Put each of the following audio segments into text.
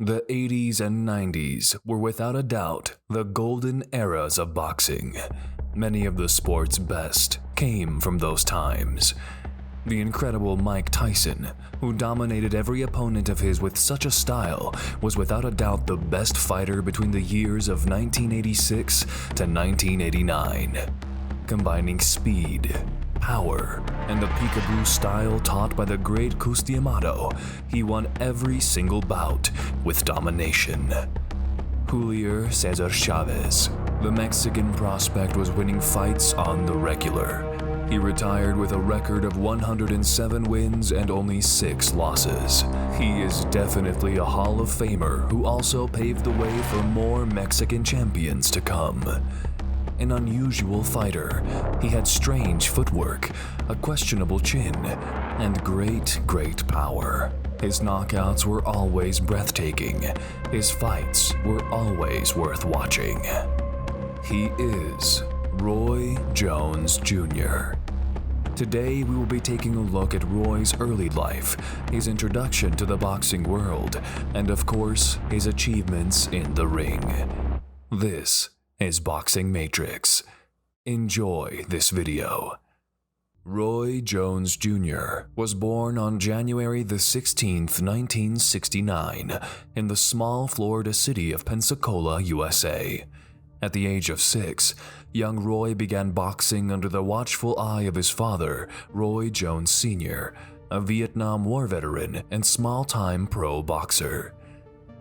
The 80s and 90s were without a doubt the golden eras of boxing. Many of the sport's best came from those times. The incredible Mike Tyson, who dominated every opponent of his with such a style, was without a doubt the best fighter between the years of 1986 to 1989. Combining speed, power, and the peekaboo style taught by the great Custiamato, he won every single bout with domination. Julio Cesar Chavez, the Mexican prospect, was winning fights on the regular. He retired with a record of 107 wins and only 6 losses. He is definitely a Hall of Famer who also paved the way for more Mexican champions to come. An unusual fighter, he had strange footwork, a questionable chin, and great power. His knockouts were always breathtaking. His fights were always worth watching. He is Roy Jones Jr. Today we will be taking a look at Roy's early life, his introduction to the boxing world, and of course, his achievements in the ring. This is Boxing Matrix. Enjoy this video. Roy Jones Jr. was born on January the 16th, 1969, in the small Florida city of Pensacola, USA. At the age of 6, young Roy began boxing under the watchful eye of his father, Roy Jones Sr., a Vietnam War veteran and small-time pro boxer.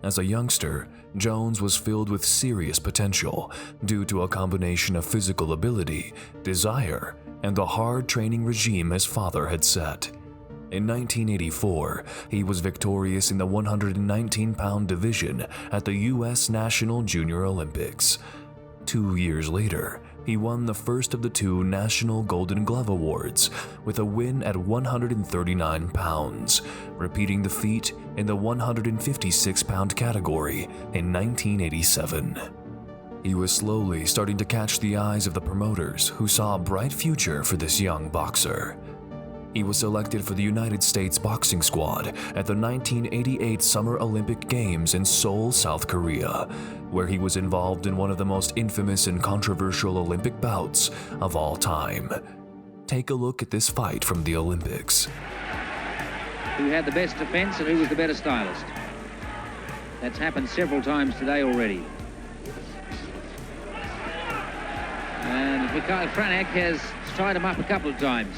As a youngster, Jones was filled with serious potential due to a combination of physical ability, desire, and the hard training regime his father had set. In 1984, he was victorious in the 119-pound division at the U.S. National Junior Olympics. 2 years later, he won the first of the 2 National Golden Glove Awards with a win at 139 pounds, repeating the feat in the 156-pound category in 1987. He was slowly starting to catch the eyes of the promoters, who saw a bright future for this young boxer. He was selected for the United States boxing squad at the 1988 Summer Olympic Games in Seoul, South Korea, where he was involved in one of the most infamous and controversial Olympic bouts of all time. Take a look at this fight from the Olympics. Who had the best defense and who was the better stylist? That's happened several times today already. And Mikhail Franek has tied him up a couple of times.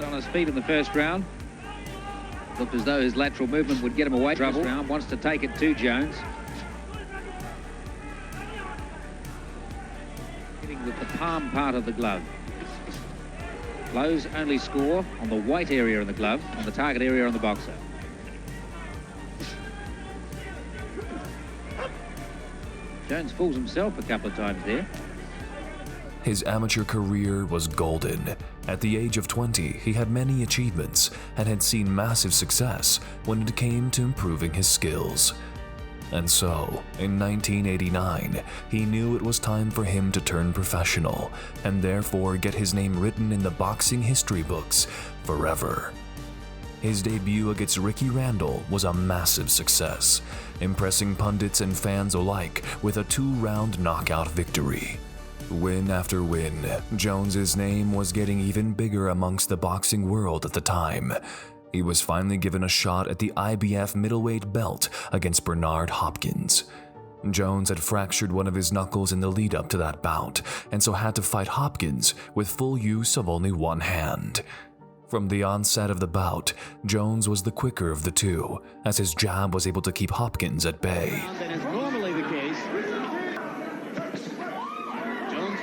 On his feet in the first round. Looked as though his lateral movement would get him away. Trouble. Round wants to take it to Jones. Hitting with the palm part of the glove. Blows only score on the white area in the glove, on the target area on the boxer. Jones fools himself a couple of times there. His amateur career was golden. At the age of 20, he had many achievements and had seen massive success when it came to improving his skills. And so, in 1989, he knew it was time for him to turn professional and therefore get his name written in the boxing history books forever. His debut against Ricky Randall was a massive success, impressing pundits and fans alike with a 2-round knockout victory. Win after win, Jones's name was getting even bigger amongst the boxing world at the time. He was finally given a shot at the IBF middleweight belt against Bernard Hopkins. Jones had fractured one of his knuckles in the lead-up to that bout, and so had to fight Hopkins with full use of only one hand. From the onset of the bout, Jones was the quicker of the two, as his jab was able to keep Hopkins at bay. That is normally the case.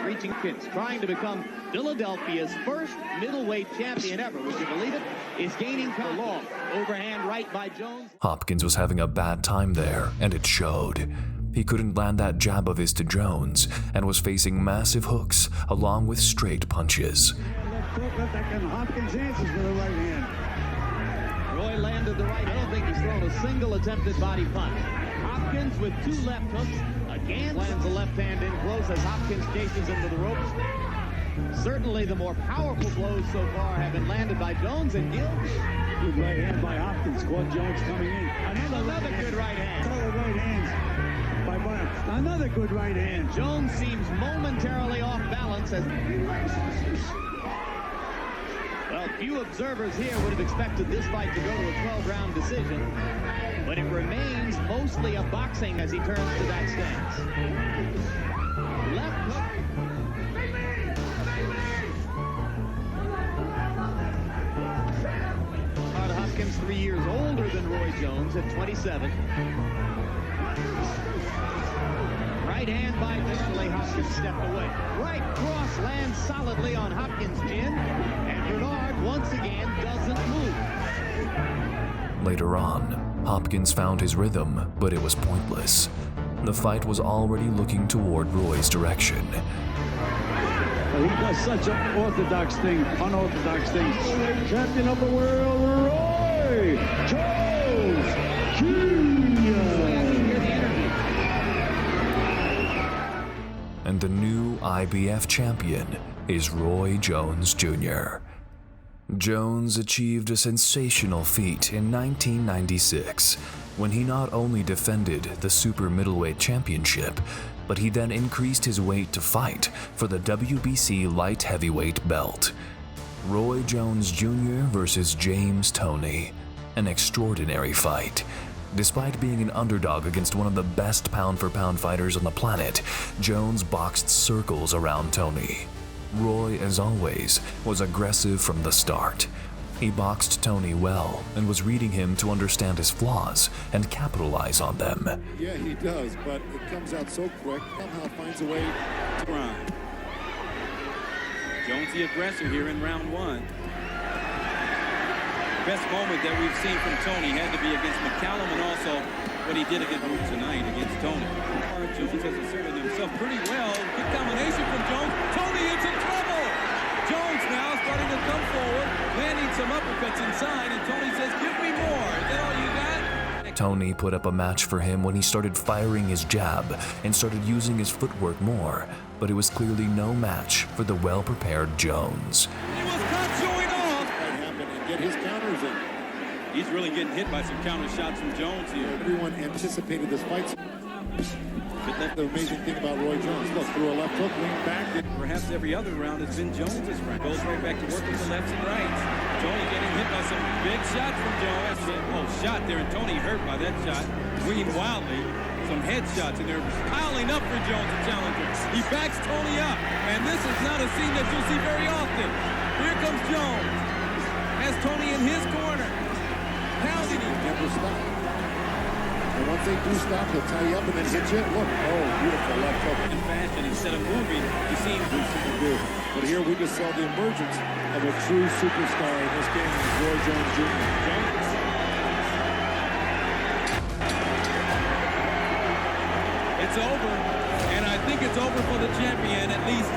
Reaching Hopkins, trying to become Philadelphia's first middleweight champion ever. Would you believe it? Is gaining power. Long overhand right by Jones. Hopkins was having a bad time there, and it showed. He couldn't land that jab of his to Jones, and was facing massive hooks along with straight punches. Hopkins answers with a right hand. Roy landed the right. I don't think he's thrown a single attempted body punch. Hopkins with 2 left hooks. Again, lands the left hand in close as Hopkins chases into the ropes. Certainly the more powerful blows so far have been landed by Jones, and Gill Good right hand by Hopkins. Caught Jones coming in. Another good right hand. Another right hand by Bryant. Another good right hand. Jones seems momentarily off balance as... Well, few observers here would have expected this fight to go to a 12-round decision, but it remains mostly a boxing as he turns to that stance. Left hook. Hopkins, 3 years older than Roy Jones at 27. Right hand by Nikola. Hopkins stepped away. Right cross lands solidly on Hopkins' chin, and Bernard once again doesn't move. Later on, Hopkins found his rhythm, but it was pointless. The fight was already looking toward Roy's direction. He does such unorthodox things. Champion of the world, Roy Jones Jr. And the new IBF champion is Roy Jones Jr. Jones achieved a sensational feat in 1996 when he not only defended the super middleweight championship, but he then increased his weight to fight for the WBC light heavyweight belt. Roy Jones Jr. versus James Toney, an extraordinary fight. Despite being an underdog against one of the best pound-for-pound fighters on the planet, Jones boxed circles around Toney. Roy, as always, was aggressive from the start. He boxed Toney well and was reading him to understand his flaws and capitalize on them. Yeah, he does, but it comes out so quick, somehow finds a way to grind. Jones the aggressor here in round one. Best moment that we've seen from Toney had to be against McCallum and also what he did against tonight against Toney. Jones has asserted himself pretty well. Good combination from Jones. Toney into trouble! Jones now starting to come forward, landing some uppercuts inside, and Toney says, "Give me more." Is that all you got? Toney put up a match for him when he started firing his jab and started using his footwork more, but it was clearly no match for the well-prepared Jones. He was caught showing off! Get his counters in. He's really getting hit by some counter shots from Jones here. Everyone anticipated this fight. But the amazing thing about Roy Jones, look, through a left hook, lean back. Perhaps every other round has been Jones' round. Goes right back to work with the lefts and rights. Toney getting hit by some big shots from Jones. Oh, shot there, and Toney hurt by that shot. Swinging wildly. Some headshots, and they're piling up for Jones, the challenger. He backs Toney up, and this is not a scene that you'll see very often. Here comes Jones. Has Toney in his corner. Pounding him. Never stop. And once they do stop, he'll tie you up and then hit you. Look, oh, beautiful left hook. In fashion, instead of moving, you see him do super good. But here we just saw the emergence of a true superstar in this game, Roy Jones Jr. It's over, and I think it's over for the champion, at least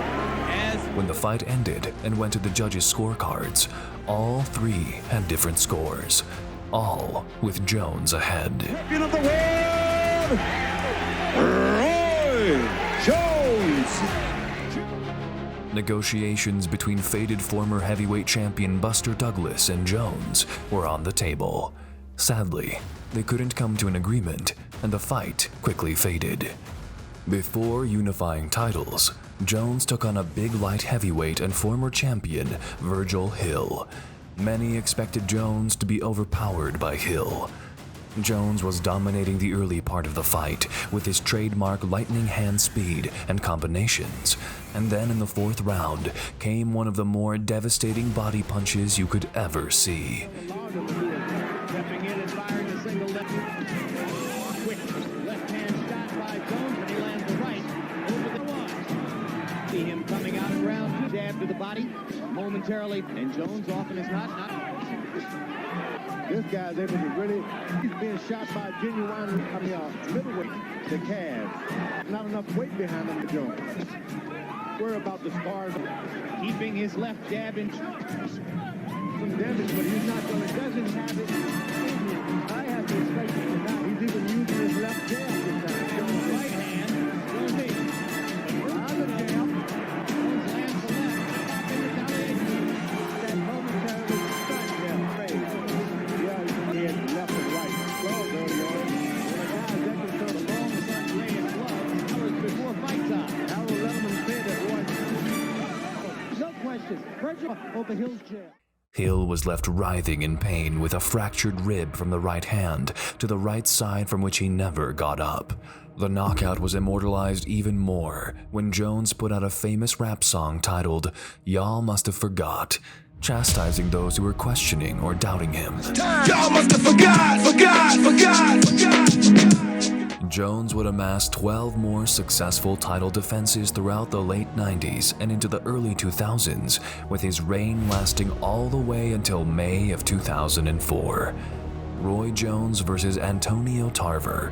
as... When the fight ended and went to the judges' scorecards, all three had different scores, all with Jones ahead. Champion of the world, Roy Jones. Negotiations between fated former heavyweight champion Buster Douglas and Jones were on the table. Sadly, they couldn't come to an agreement, and the fight quickly faded. Before unifying titles, Jones took on a big light heavyweight and former champion Virgil Hill. Many expected Jones to be overpowered by Hill. Jones was dominating the early part of the fight with his trademark lightning hand speed and combinations, and then in the fourth round came one of the more devastating body punches you could ever see. Stepping in and firing a single left. Quick left hand shot by Jones, and he lands the right over the one. See him coming out of round two, jab to the body momentarily, and Jones often is not. This guy's able to really, he's being shot by genuine, middleweight, the calves. Not enough weight behind him to Jones. Worry about the scars. Keeping his left jab in. Some damage, but he's not going to, doesn't have it. I have to expect him now. He's even using his left jab this time. Jones' right hand, Jones in. On the jab, Jones lands the left. Pop in retaliation. That momentarily strike there, fade. Over Hill's jail. Hill was left writhing in pain with a fractured rib from the right hand to the right side from which he never got up. The knockout was immortalized even more when Jones put out a famous rap song titled "Y'all Must Have Forgot," chastising those who were questioning or doubting him. Y'all must have forgot. Jones would amass 12 more successful title defenses throughout the late 90s and into the early 2000s, with his reign lasting all the way until May of 2004. Roy Jones versus Antonio Tarver.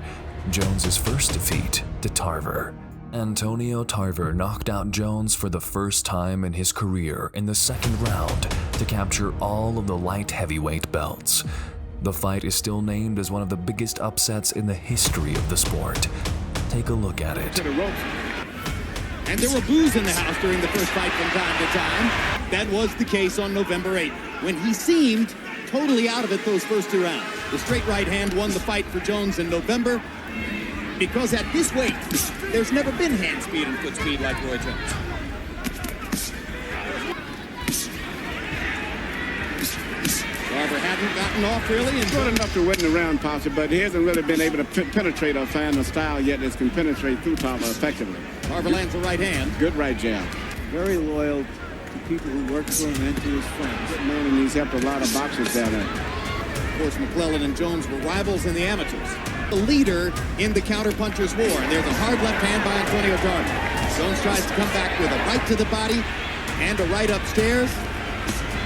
Jones's first defeat to Tarver. Antonio Tarver knocked out Jones for the first time in his career in the second round to capture all of the light heavyweight belts. The fight is still named as one of the biggest upsets in the history of the sport. Take a look at it. To the ropes. And there were boos in the house during the first fight from time to time. That was the case on November 8th, when he seemed totally out of it those first two rounds. The straight right hand won the fight for Jones in November, because at this weight, there's never been hand speed and foot speed like Roy Jones. Tarver hadn't gotten off really. He's good enough to win the round, possibly, but he hasn't really been able to penetrate or find a style yet that can penetrate through Tarver effectively. Tarver lands a right hand. Good right jab. Very loyal to people who work for him and to his friends. Good man, and he's helped a lot of boxers down there. Of course, McClellan and Jones were rivals in the amateurs. The leader in the counter-punchers war, and there's a hard left hand by Antonio Tarver. Jones tries to come back with a right to the body and a right upstairs.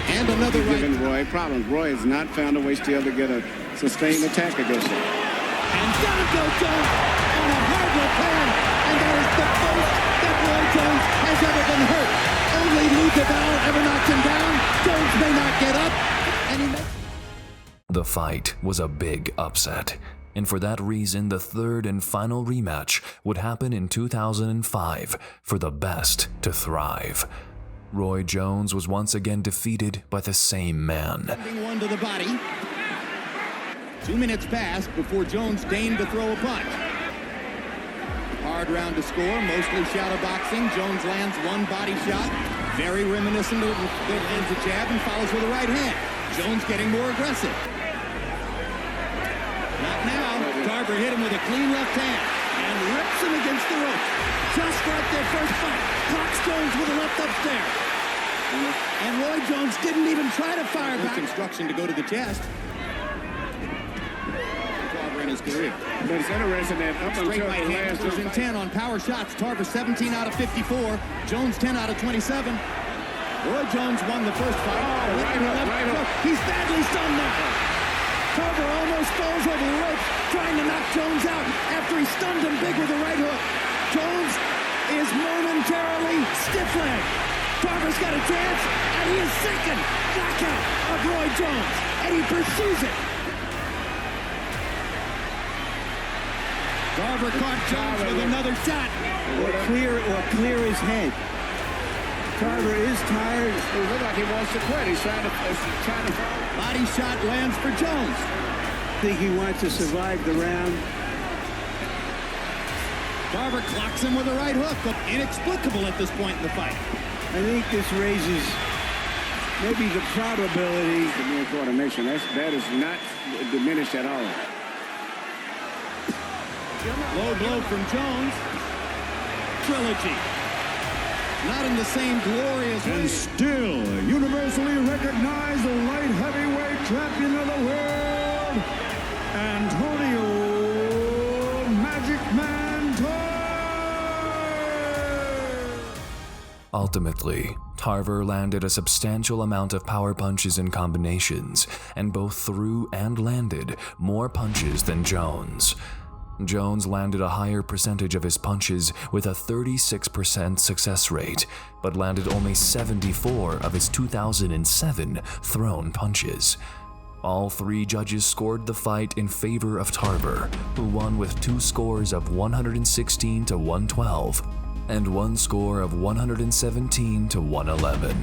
And another right. Giving Roy problems. Roy has not found a way still to get a sustained attack against him. And down goes Jones on a hard left hand. And that is the most that Roy Jones has ever been hurt. Only Lou DeVal ever knocked him down. Jones may not get up. And he makes... The fight was a big upset, and for that reason the third and final rematch would happen in 2005 for the best to thrive. Roy Jones was once again defeated by the same man. One to the body. 2 minutes passed before Jones deigned to throw a punch. Hard round to score, mostly shadow boxing. Jones lands one body shot, very reminiscent of the lands a jab and follows with a right hand. Jones getting more aggressive. Not now. Tarver hit him with a clean left hand and rips him against the rope. Just like their first fight. Clocks Jones with a left upstairs. And Roy Jones didn't even try to fire back. Instruction to go to the chest. Tarver in his career. But it's interesting that up Straight until right the hand last was in 10 on power shots. Tarver 17 out of 54. Jones 10 out of 27. Roy Jones won the first fight. Right up. He's badly stunned now. Tarver almost falls over the ropes, trying to knock Jones out after he stunned him big with a right hook. Jones is momentarily stiff-legged. Tarver's got a chance, and he is second knockout of Roy Jones, and he pursues it. Tarver caught Jones with another shot. Or clear his head. Tarver is tired. It looks like he wants to quit. He's trying to Body shot lands for Jones. I think he wants to survive the round. Tarver clocks him with a right hook, but inexplicable at this point in the fight. I think this raises maybe the probability. The mere coordination. That is not diminished at all. Low blow from Jones. Trilogy. Not in the same glorious way. And still universally recognized the light heavyweight champion of the world, Antonio Magic Man Tarver. Ultimately, Tarver landed a substantial amount of power punches and combinations, and both threw and landed more punches than Jones. Jones landed a higher percentage of his punches with a 36% success rate, but landed only 74 of his 2007 thrown punches. All three judges scored the fight in favor of Tarver, who won with two scores of 116 to 112 and one score of 117 to 111.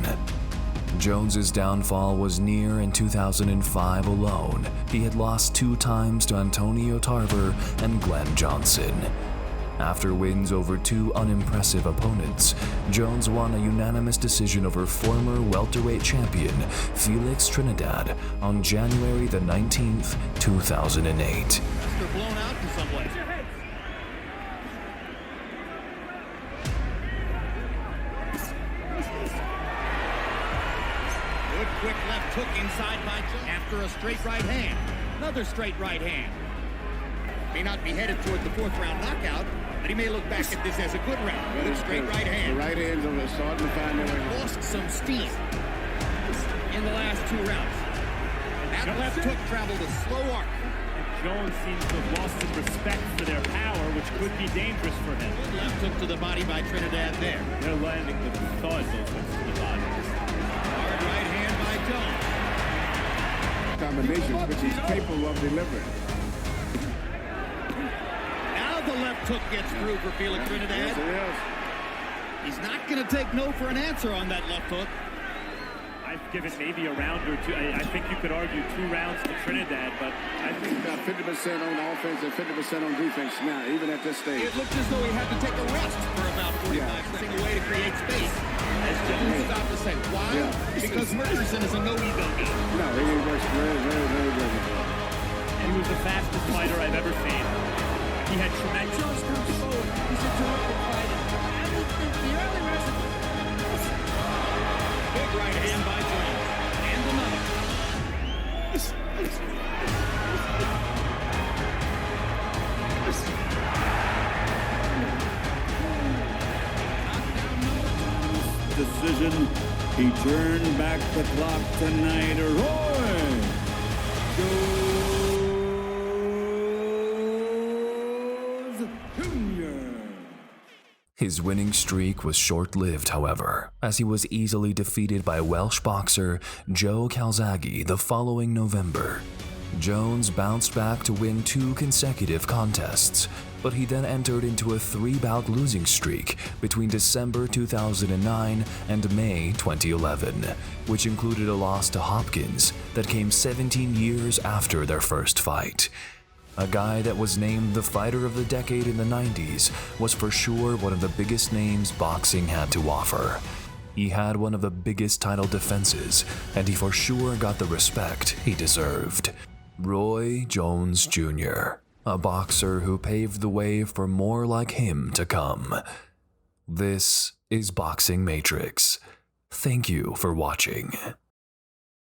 Jones's downfall was near in 2005 alone. He had lost 2 times to Antonio Tarver and Glenn Johnson. After wins over two unimpressive opponents, Jones won a unanimous decision over former welterweight champion Felix Trinidad on January the 19th, 2008. They're blown out in some way. Good quick left hook inside by Jones after a straight right hand. Another straight right hand. May not be headed toward the fourth round knockout, but he may look back at this as a good round. Good straight right hand. The right hands are starting to find their way. Lost some steam in the last two rounds. That left hook traveled a slow arc. Jones seems to have lost some respect for their power, which could be dangerous for him. Good left hook to the body by Trinidad there. They're landing with thoughts those hooks to the body. Hard right hand by Jones. Combination which he's capable of delivering. Now the left hook gets through for Felix Trinidad. Yes, it is. He's not going to take no for an answer on that left hook. I've given maybe a round or two. I think you could argue 2 rounds to Trinidad, but I think He's got 50% on offense and 50% on defense now, even at this stage. It looked as though he had to take a rest for about 45 seconds away to create space. As Jones is about to say, why? Yeah. Because Murchison is a no-ego guy. No, he works very, very, very good. he was the fastest fighter I've ever seen. He had tremendous... Jones comes forward. He's a terrific fighter. The early rest. Big right hand by Jones. And another. Decision. He turned back the clock tonight. Roy Jones Jr. His winning streak was short-lived, however, as he was easily defeated by Welsh boxer Joe Calzaghe the following November. Jones bounced back to win 2 consecutive contests, but he then entered into a 3-bout losing streak between December 2009 and May 2011, which included a loss to Hopkins that came 17 years after their first fight. A guy that was named the fighter of the decade in the 90s was for sure one of the biggest names boxing had to offer. He had one of the biggest title defenses, and he for sure got the respect he deserved. Roy Jones Jr., a boxer who paved the way for more like him to come. This is Boxing Matrix. Thank you for watching.